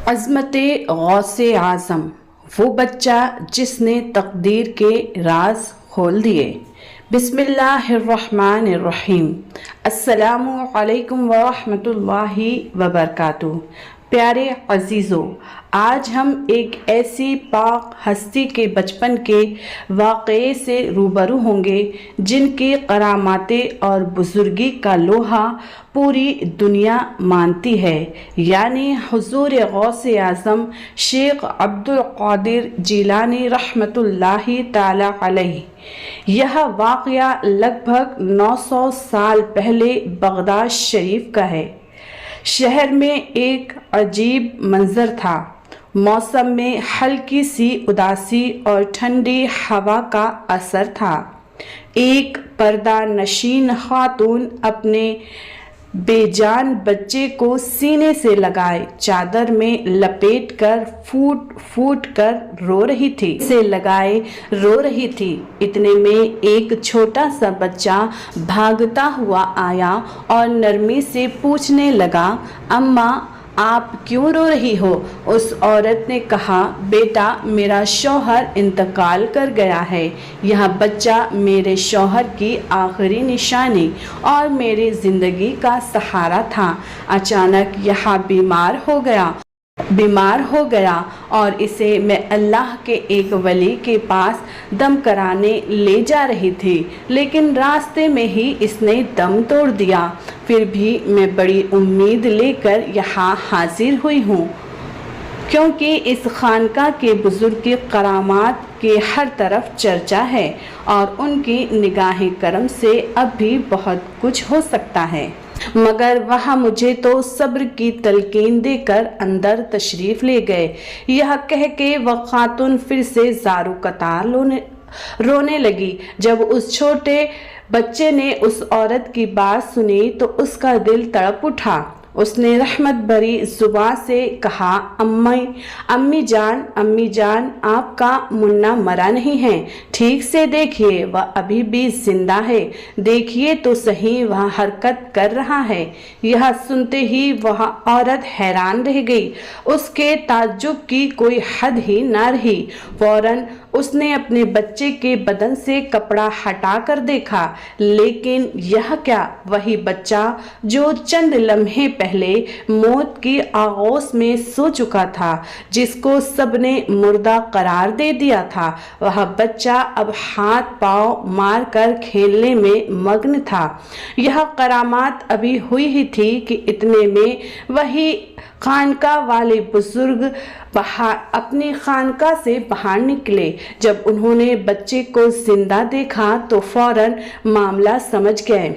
عظمت غوث اعظم، وہ بچہ جس نے تقدیر کے راز کھول دیے۔ بسم اللہ الرحمن الرحیم۔ السلام علیکم ورحمۃ اللہ وبرکاتہ۔ پیارے عزیزو، آج ہم ایک ایسی پاک ہستی کے بچپن کے واقعے سے روبرو ہوں گے جن کی کراماتیں اور بزرگی کا لوہا پوری دنیا مانتی ہے، یعنی حضور غوث اعظم شیخ عبد القادر جیلانی رحمۃ اللہ تعالی علیہ۔ یہ واقعہ لگ بھگ 900 سال پہلے بغداد شریف کا ہے۔ شہر میں ایک عجیب منظر تھا۔ موسم میں ہلکی سی اداسی اور ٹھنڈی ہوا کا اثر تھا۔ ایک پردہ نشین خاتون اپنے بے جان بچے کو سینے سے لگائے چادر میں لپیٹ کر پھوٹ پھوٹ کر رو رہی تھی۔ اتنے میں ایک چھوٹا سا بچہ بھاگتا ہوا آیا اور نرمی سے پوچھنے لگا، اماں آپ کیوں رو رہی ہو؟ اس عورت نے کہا، بیٹا میرا شوہر انتقال کر گیا ہے۔ یہ بچہ میرے شوہر کی آخری نشانی اور میری زندگی کا سہارا تھا۔ اچانک یہ بیمار ہو گیا اور اسے میں اللہ کے ایک ولی کے پاس دم کرانے لے جا رہی تھی، لیکن راستے میں ہی اس نے دم توڑ دیا۔ پھر بھی میں بڑی امید لے کر یہاں حاضر ہوئی ہوں، کیونکہ اس خانقاہ کے بزرگ کی کرامات کی ہر طرف چرچا ہے اور ان کی نگاہ کرم سے اب بھی بہت کچھ ہو سکتا ہے۔ مگر وہاں مجھے تو صبر کی تلقین دے کر اندر تشریف لے گئے۔ یہ کہہ کے وہ خاتون پھر سے زارو قطار رونے لگی۔ جب اس چھوٹے بچے نے اس عورت کی بات سنی تو اس کا دل تڑپ اٹھا۔ اس نے رحمت بھری زبان سے کہا، امی جان آپ کا منا مرا نہیں ہے، ٹھیک سے دیکھیے، وہ ابھی بھی زندہ ہے، دیکھیے تو صحیح وہ حرکت کر رہا ہے۔ یہ سنتے ہی وہ عورت حیران رہ گئی، اس کے تعجب کی کوئی حد ہی نہ رہی۔ فوراً اس نے اپنے بچے کے بدن سے کپڑا ہٹا کر دیکھا، لیکن یہ کیا، وہی بچہ جو چند لمحے پہلے موت کی آغوش میں سو چکا تھا، جس کو سب نے مردہ قرار دے دیا تھا، وہ بچہ اب ہاتھ پاؤں مار کر کھیلنے میں مگن تھا۔ یہ کرامات ابھی ہوئی ہی تھی کہ اتنے میں وہی خانقاہ والے بزرگ اپنی خانقاہ سے باہر نکلے۔ جب انہوں نے بچے کو زندہ دیکھا تو فوراً معاملہ سمجھ گئے۔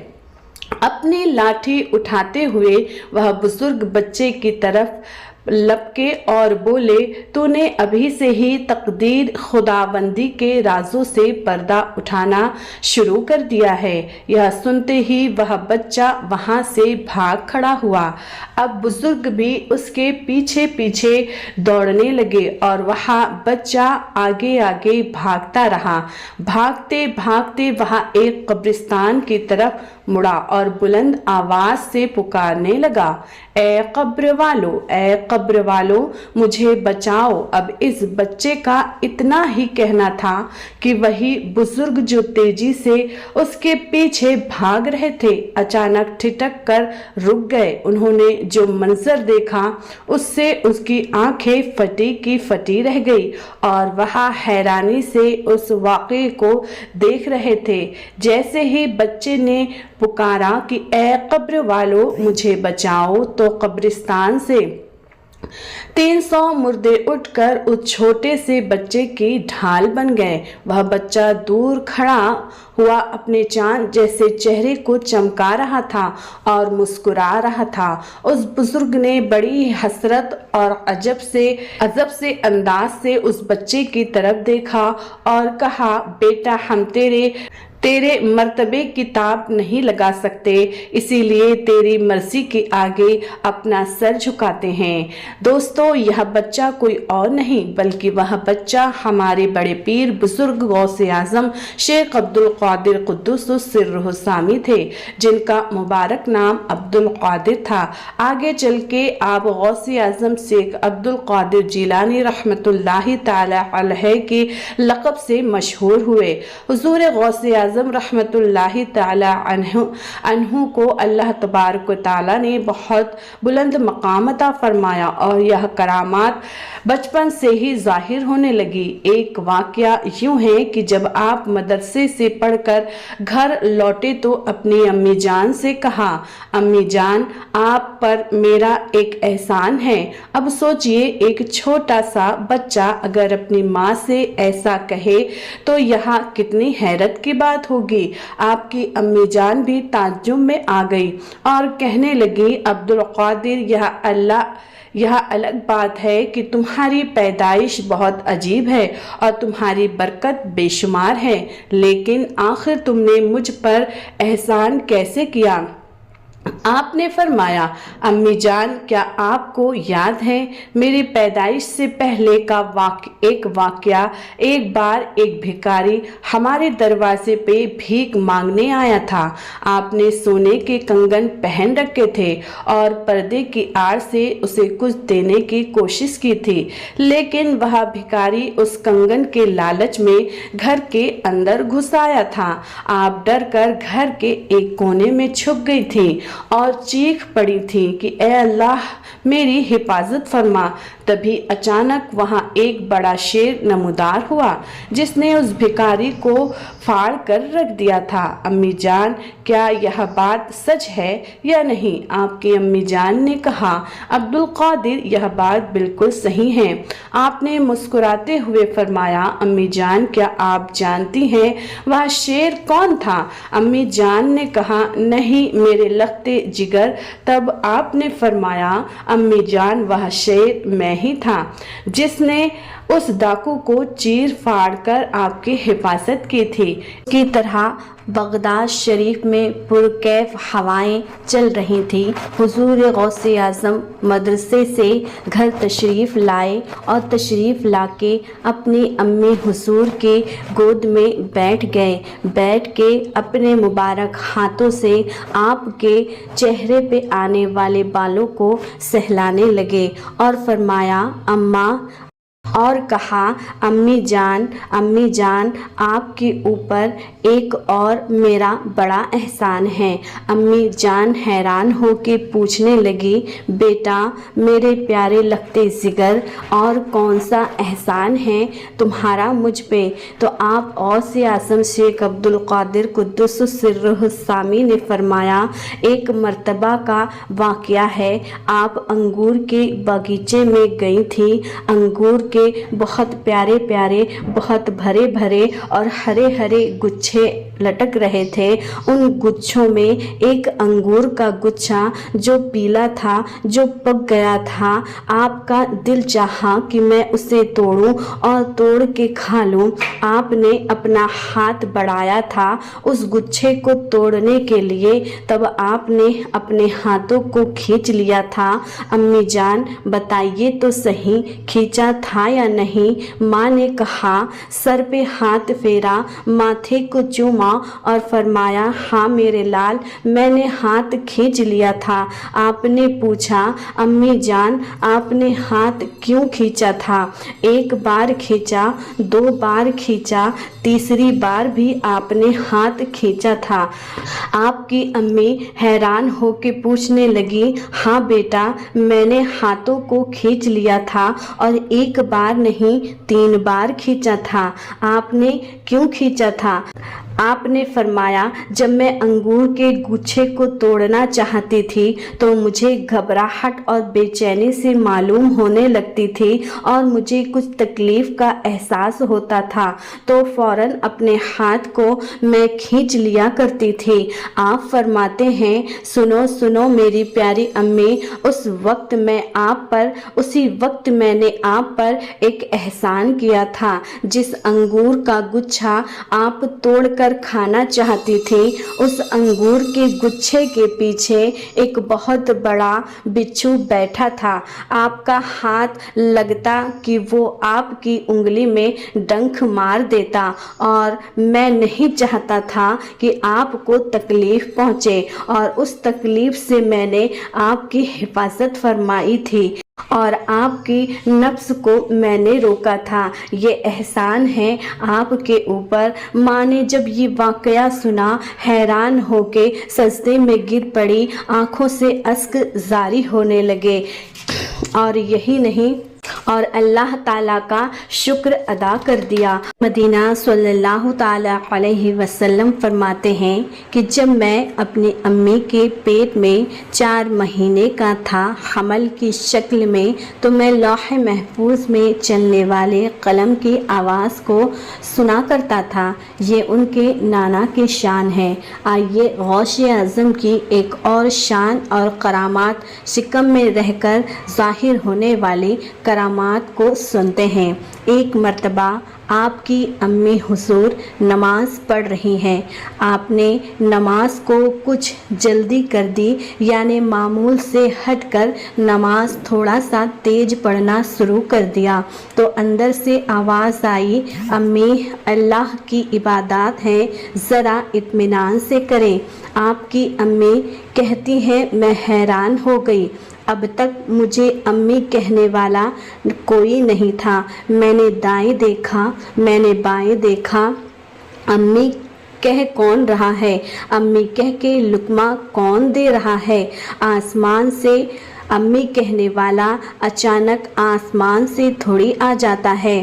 اپنی لاٹھی اٹھاتے ہوئے وہ بزرگ بچے کی طرف لپکے اور بولے، تو نے ابھی سے ہی تقدیر خداوندی کے رازوں سے پردہ اٹھانا شروع کر دیا ہے۔ یہ سنتے ہی وہ بچہ وہاں سے بھاگ کھڑا ہوا۔ اب بزرگ بھی اس کے پیچھے پیچھے دوڑنے لگے اور وہ بچہ آگے آگے بھاگتا رہا۔ بھاگتے بھاگتے وہ ایک قبرستان کی طرف مڑا اور بلند آواز سے پکارنے لگا، اے قبر والو مجھے بچاؤ۔ اب اس بچے کا اتنا ہی کہنا تھا کہ وہی بزرگ جو تیزی سے اس کے پیچھے بھاگ رہے تھے اچانک ٹھٹک کر رک گئے۔ انہوں نے جو منظر دیکھا اس سے اس کی آنکھیں پھٹی کی پھٹی رہ گئی اور وہ حیرانی سے اس واقعے کو دیکھ رہے تھے۔ جیسے ہی بچے نے پکارا کہ اے قبر والو مجھے بچاؤ، تو قبرستان سے 300 مردے اٹھ کر اس چھوٹے سے بچے کی ڈھال بن گئے۔ وہ بچہ دور کھڑا ہوا اپنے چاند جیسے چہرے کو چمکا رہا تھا اور مسکرا رہا تھا۔ اس بزرگ نے بڑی حسرت اور عجب سے انداز سے اس بچے کی طرف دیکھا اور کہا، بیٹا ہم तेरे मर्तबे की ताब नहीं लगा सकते, इसीलिए तेरी मर्जी के आगे अपना सर झुकाते हैं। दोस्तों, यह बच्चा कोई और नहीं बल्कि वह बच्चा हमारे बड़े पीर बुजुर्ग गौसे आजम शेख अब्दुल कादिर कुद्दुस सिर्रुहुस सामी थे, जिनका मुबारक नाम अब्दुल कादिर था। आगे चल के आप गौसे आजम शेख अब्दुल कादिर जिलानी रहमतुल्लाहि ताला अलैहि के लक़ब से मशहूर हुए। हुजूर गौसे आजम रहमतुल्लाहि ताला अन्हु को अल्लाह तबारक व तआला ने बहुत बुलंद मकाम अता फरमाया और यह करामात बचपन से ही जाहिर होने लगी। एक वाकया यूं है कि जब आप मदरसे से पढ़कर घर लौटे तो अपनी अम्मी जान से कहा, अम्मी जान, आप पर मेरा एक एहसान है। अब सोचिए, एक छोटा सा बच्चा अगर अपनी माँ से ऐसा कहे तो यहाँ कितनी हैरत की बात होगी। आपकी अम्मी जान भी ताज्जुब में आ गई और कहने लगी, अब्दुल कादिर, यह अलग बात है कि तुम्हारी पैदाइश बहुत अजीब है और तुम्हारी बरकत बेशुमार है, लेकिन आखिर तुमने मुझ पर एहसान कैसे किया? आपने फरमाया, अम्मी जान, क्या आपको याद है मेरी पैदाइश से पहले का एक वाकया? एक बार एक भिखारी हमारे दरवाजे पे भीख मांगने आया था। आपने सोने के कंगन पहन रखे थे और पर्दे की आड़ से उसे कुछ देने की कोशिश की थी, लेकिन वह भिखारी उस कंगन के लालच में घर के अंदर घुस आया था। आप डर कर घर के एक कोने में छुप गई थी और चीख पड़ी थी कि ए अल्लाह, मेरी हिफाजत फरमा। तभी अचानक वहां एक बड़ा शेर नमूदार हुआ जिसने उस भिखारी को फाड़ कर रख दिया था। अम्मी जान, क्या यह बात सच है या नहीं? आपकी अम्मी जान ने कहा, अब्दुल कादिर, यह बात बिल्कुल सही है। आपने मुस्कुराते हुए फरमाया, अम्मी जान, क्या आप जानती हैं वह शेर कौन था? अम्मी जान ने कहा, नहीं मेरे लख्ते जिगर। तब आपने फरमाया, अम्मी जान, वह शेर मैं ही था जिसने उस डाकू को चीर फाड़ कर आपकी हिफाजत की थी। की तरह बगदाद शरीफ में पुरकैफ हवाएं चल रही थी। हुजूर गौसे आज़म मदरसे से घर तशरीफ़ लाए और तशरीफ़ लाके अपनी अम्मी हुजूर के गोद में बैठ गए। बैठ के अपने मुबारक हाथों से आपके चेहरे पे आने वाले बालों को सहलाने लगे और फरमाया, अम्मा, और कहा, अम्मी जान, आपके ऊपर एक और मेरा बड़ा एहसान है। अम्मी जान हैरान होके पूछने लगी, बेटा, मेरे प्यारे लख्ते जिगर, और कौन सा एहसान है तुम्हारा मुझ पे? तो आप गौसे आज़म शेख अब्दुल कादिर कुद्दुस सिर्रुहुस सामी ने फरमाया, एक मर्तबा का वाकया है। आप अंगूर के बगीचे में गई थी। अंगूर के बहुत प्यारे प्यारे, बहुत भरे भरे और हरे हरे गुच्छे लटक रहे थे। उन गुच्छों में एक अंगूर का गुच्छा जो पीला था, जो पक गया था, आपका दिल चाहा कि मैं उसे तोड़ूं और तोड़ के खा लूं। आपने अपना हाथ बढ़ाया था उस गुच्छे को तोड़ने के लिए, तब आपने अपने हाथों को खींच लिया था। अम्मी जान, बताइए तो सही, खींचा था या नहीं? माँ ने कहा, सर पे हाथ फेरा, माथे को चूमा और फरमाया, हाँ मेरे लाल, मैंने हाथ खींच लिया था। आपने पूछा, अम्मी जान, आपने हाथ क्यों खींचा था? एक बार खींचा, 2 बार खींचा, तीसरी बार भी आपने हाथ खींचा था। आपकी अम्मी हैरान होके पूछने लगी, हाँ बेटा, मैंने हाथों को खींच लिया था और एक बार नहीं 3 बार खींचा था। आपने क्यों खींचा था? आपने फरमाया, जब मैं अंगूर के गुच्छे को तोड़ना चाहती थी तो मुझे घबराहट और बेचैनी से मालूम होने लगती थी और मुझे कुछ तकलीफ़ का एहसास होता था, तो फ़ौरन अपने हाथ को मैं खींच लिया करती थी। आप फरमाते हैं, सुनो सुनो मेरी प्यारी अम्मी, उसी वक्त मैंने आप पर एक एहसान किया था। जिस अंगूर का गुच्छा आप तोड़ कर खाना चाहती थी, उस अंगूर के गुच्छे के पीछे एक बहुत बड़ा बिच्छू बैठा था। आपका हाथ लगता कि वो आपकी उंगली में डंक मार देता, और मैं नहीं चाहता था कि आपको तकलीफ पहुंचे, और उस तकलीफ से मैंने आपकी हिफाजत फरमाई थी और आपकी नफ्स को मैंने रोका था। ये एहसान है आपके ऊपर। माँ ने जब ये वाक़या सुना, हैरान होके सजदे में गिर पड़ी, आंखों से अश्क जारी होने लगे। और यही नहीं, और अल्लाह ताला का शुक्र अदा कर दिया। मदीना सल्लल्लाहु ताला अलैहि वसल्लम फरमाते हैं कि जब मैं अपनी अम्मी के पेट में 4 महीने का था हमल की शक्ल में, तो मैं लौह महफूज में चलने वाले कलम की आवाज़ को सुना करता था। ये उनके नाना की शान है। आइए गौसे आज़म की एक और शान और करामात, शिकम में रहकर ज़ाहिर होने वाली करामात को सुनते हैं। एक मर्तबा आपकी अम्मी हुजूर नमाज पढ़ रही हैं। आपने नमाज को कुछ जल्दी कर दी, यानी मामूल से हटकर नमाज थोड़ा सा तेज पढ़ना शुरू कर दिया। तो अंदर से आवाज़ आई, अम्मी अल्लाह की इबादत है, ज़रा इत्मीनान से करें। आपकी अम्मी कहती हैं, मैं हैरान हो गई। अब तक मुझे अम्मी कहने वाला कोई नहीं था। मैंने दाएं देखा, मैंने बाएं देखा, अम्मी कह कौन रहा है, अम्मी कह के लुकमा कौन दे रहा है। आसमान से अम्मी कहने वाला अचानक आसमान से थोड़ी आ जाता है।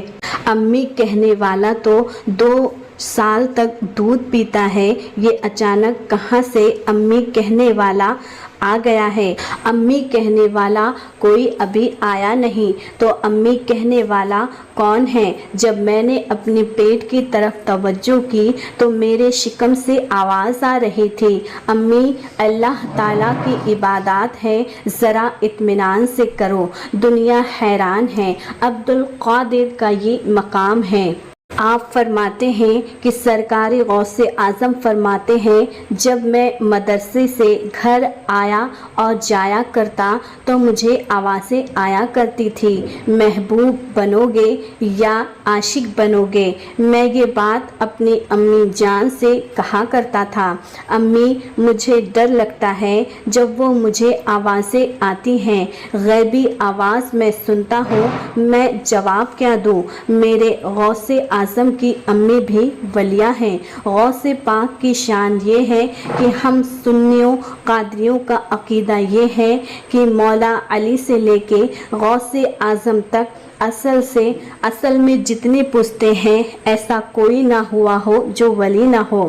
अम्मी कहने वाला तो 2 साल तक दूध पीता है, ये अचानक कहाँ से अम्मी कहने वाला आ गया है। अम्मी कहने वाला कोई अभी आया नहीं, तो अम्मी कहने वाला कौन है। जब मैंने अपने पेट की तरफ तवज्जो की तो मेरे शिकम से आवाज़ आ रही थी, अम्मी अल्लाह ताला की इबादत है, ज़रा इत्मीनान से करो। दुनिया हैरान है। अब्दुल कादिर का ये मकाम है। आप फरमाते हैं कि सरकारी गौसे आज़म फरमाते हैं, जब मैं मदरसे से घर आया और जाया करता तो मुझे आवाज़ें आया करती थी, महबूब बनोगे या आशिक बनोगे। मैं ये बात अपनी अम्मी जान से कहा करता था। अम्मी मुझे डर लगता है जब वो मुझे आवाज़ें आती हैं, गैबी आवाज़ मैं सुनता हूँ, मैं जवाब क्या दूँ। मेरे गौसे आज़म की अम्मी भी वलिया हैं। गौसे पाक की शान ये है कि हम सुन्नियों कादरियों का अकीदा ये है कि मौला अली से लेके गौसे आज़म तक असल में जितने पुश्ते हैं, ऐसा कोई ना हुआ हो जो वली ना हो।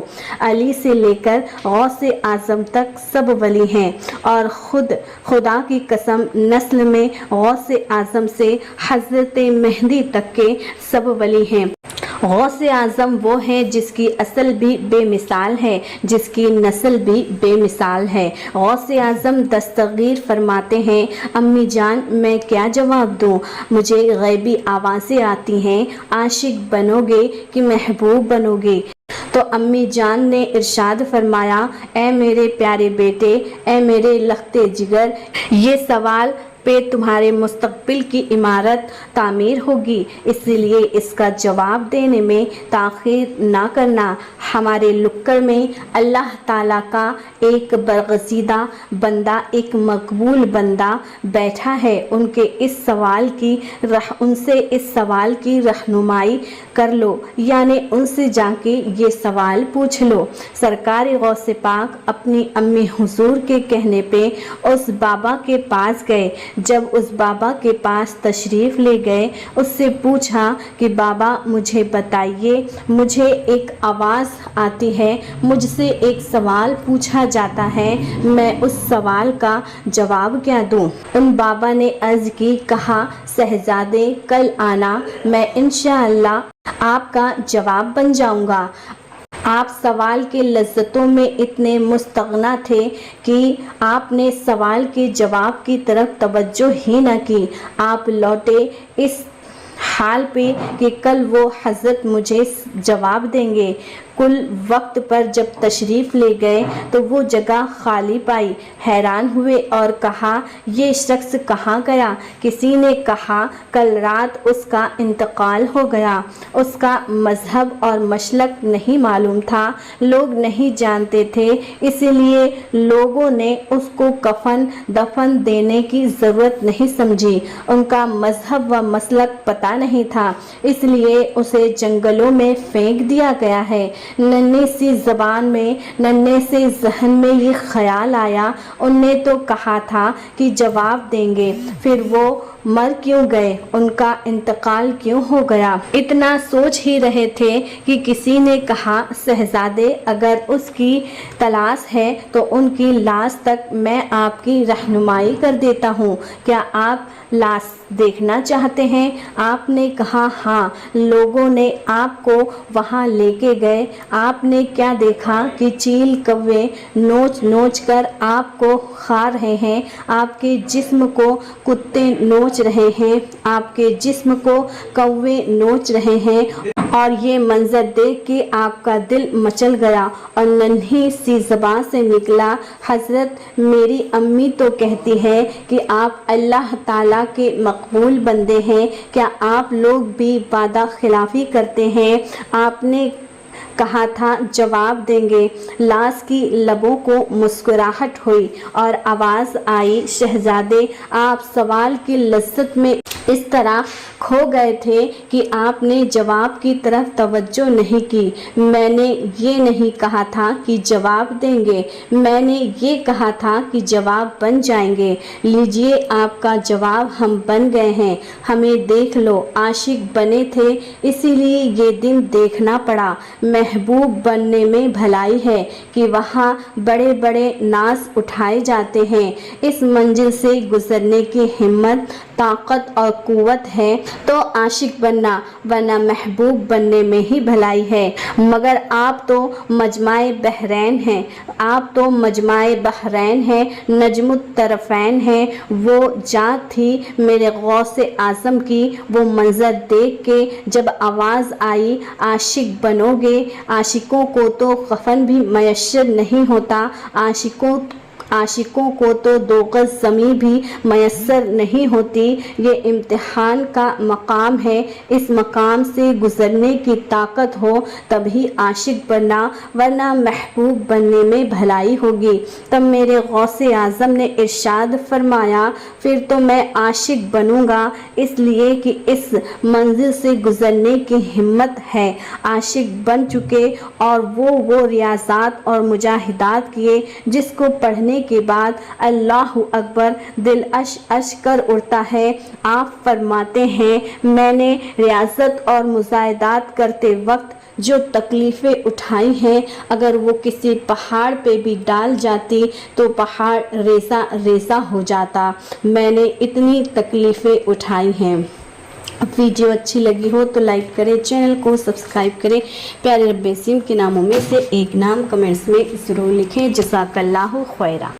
अली से लेकर गौसे आज़म तक सब वली हैं, और खुदा की कसम नस्ल में गौसे आज़म से हज़रत मेहंदी तक के सब वली हैं। गौसे आज़म वो है जिसकी असल भी बेमिसाल है, जिसकी नस्ल भी बेमिसाल है। गौसे आज़म दस्तगीर फरमाते हैं, अम्मी जान मैं क्या जवाब दूँ, मुझे गैबी आवाज़ें आती हैं, आशिक बनोगे कि महबूब बनोगे। तो अम्मी जान ने इरशाद फरमाया, ए मेरे प्यारे बेटे, ए मेरे लख्ते जिगर, ये सवाल पे तुम्हारे मुस्तकबिल की इमारत तामीर होगी, इसलिए इसका जवाब देने में ताख़ीर ना करना। हमारे लुक्कड़ में अल्लाह ताला का एक बरगज़ीदा बंदा, एक मकबूल बंदा बैठा है। उनसे इस सवाल की रहनुमाई कर लो, यानी उनसे जाके ये सवाल पूछ लो। सरकार गौसे पाक अपनी अम्मी हुजूर के कहने पे उस बाबा के पास गए। जब उस बाबा के पास तशरीफ़ ले गए, उससे पूछा कि बाबा मुझे बताइए, मुझे एक आवाज़ आती है, मुझसे एक सवाल पूछा जाता है, मैं उस सवाल का जवाब क्या दूँ। उन बाबा ने अर्ज़ की, कहा शहज़ादे कल आना, मैं इंशाअल्लाह आपका जवाब बन जाऊँगा। आप सवाल के लज्जतों में इतने मुस्तगना थे कि आपने सवाल के जवाब की तरफ तवज्जो ही न की। आप लौटे इस हाल पे कि कल वो हज़रत मुझे जवाब देंगे। کل وقت پر جب تشریف لے گئے تو وہ جگہ خالی پائی۔ حیران ہوئے اور کہا یہ شخص کہاں گیا؟ کسی نے کہا کل رات اس کا انتقال ہو گیا۔ اس کا مذہب اور مسلک نہیں معلوم تھا، لوگ نہیں جانتے تھے، اس لیے لوگوں نے اس کو کفن دفن دینے کی ضرورت نہیں سمجھی۔ ان کا مذہب و مسلک پتہ نہیں تھا، اس لیے اسے جنگلوں میں پھینک دیا گیا ہے۔ ننھی سی زبان میں، ننھے سے ذہن میں یہ خیال آیا، ان نے تو کہا تھا کہ جواب دیں گے، پھر وہ مر کیوں گئے؟ ان کا انتقال کیوں ہو گیا؟ اتنا سوچ ہی رہے تھے کہ کسی نے کہا شہزادے اگر اس کی تلاش ہے تو ان کی لاش تک میں آپ کی رہنمائی کر دیتا ہوں، کیا آپ لاش دیکھنا چاہتے ہیں؟ آپ نے کہا ہاں۔ لوگوں نے آپ کو وہاں لے کے گئے۔ آپ نے کیا دیکھا کہ چیل کوے نوچ نوچ کر آپ کو کھا رہے ہیں، آپ کے جسم کو کتے نوچ رہے ہیں، آپ کے جسم کو کوے نوچ رہے ہیں، اور یہ منظر دیکھ کے آپ کا دل مچل گیا اور ننھی سی زبان سے نکلا حضرت میری امی تو کہتی ہے کہ آپ اللہ تعالیٰ کے مقبول بندے ہیں، کیا آپ لوگ بھی وعدہ خلافی کرتے ہیں؟ آپ نے کہا تھا جواب دیں گے۔ لاش کی لبوں کو مسکراہٹ ہوئی اور آواز آئی شہزادے آپ سوال کی لذت میں اس طرح کھو گئے تھے کہ آپ نے جواب کی طرف توجہ نہیں کی۔ میں نے یہ نہیں کہا تھا کہ جواب دیں گے، میں نے یہ کہا تھا کہ جواب بن جائیں گے۔ لیجئے آپ کا جواب، ہم بن گئے ہیں، ہمیں دیکھ لو۔ عاشق بنے تھے اسی لیے یہ دن دیکھنا پڑا۔ محبوب بننے میں بھلائی ہے کہ وہاں بڑے بڑے ناز اٹھائے جاتے ہیں۔ اس منزل سے گزرنے کی ہمت، طاقت اور قوت ہے تو عاشق بننا، ورنہ محبوب بننے میں ہی بھلائی ہے۔ مگر آپ تو مجمع بحرین ہیں، آپ تو مجمع بحرین ہیں، نجم الطرفین ہیں۔ وہ ذات تھی میرے غوث اعظم کی، وہ منظر دیکھ کے جب آواز آئی عاشق بنو گے، عاشقوں کو تو کفن بھی میسر نہیں ہوتا، عاشقوں کو تو 2 گز زمین بھی میسر نہیں ہوتی۔ یہ امتحان کا مقام ہے، اس مقام سے گزرنے کی طاقت ہو تبھی عاشق بننا، ورنہ محبوب بننے میں بھلائی ہوگی۔ تب میرے غوث اعظم نے ارشاد فرمایا پھر تو میں عاشق بنوں گا، اس لیے کہ اس منزل سے گزرنے کی ہمت ہے۔ عاشق بن چکے اور وہ ریاضات اور مجاہدات کیے جس کو پڑھنے کے بعد اللہ اکبر دل اش اش کر اٹھتا ہے۔ آپ فرماتے ہیں میں نے ریاضت اور مجاہدات کرتے وقت جو تکلیفیں اٹھائی ہیں، اگر وہ کسی پہاڑ پہ بھی ڈال جاتی تو پہاڑ ریزہ ریزہ ہو جاتا۔ میں نے اتنی تکلیفیں اٹھائی ہیں۔ ویڈیو اچھی لگی ہو تو لائک کریں، چینل کو سبسکرائب کریں، پیارے رب اسیم کے ناموں میں سے ایک نام کمنٹس میں ضرور لکھیں۔ جزاک اللہ خیرہ۔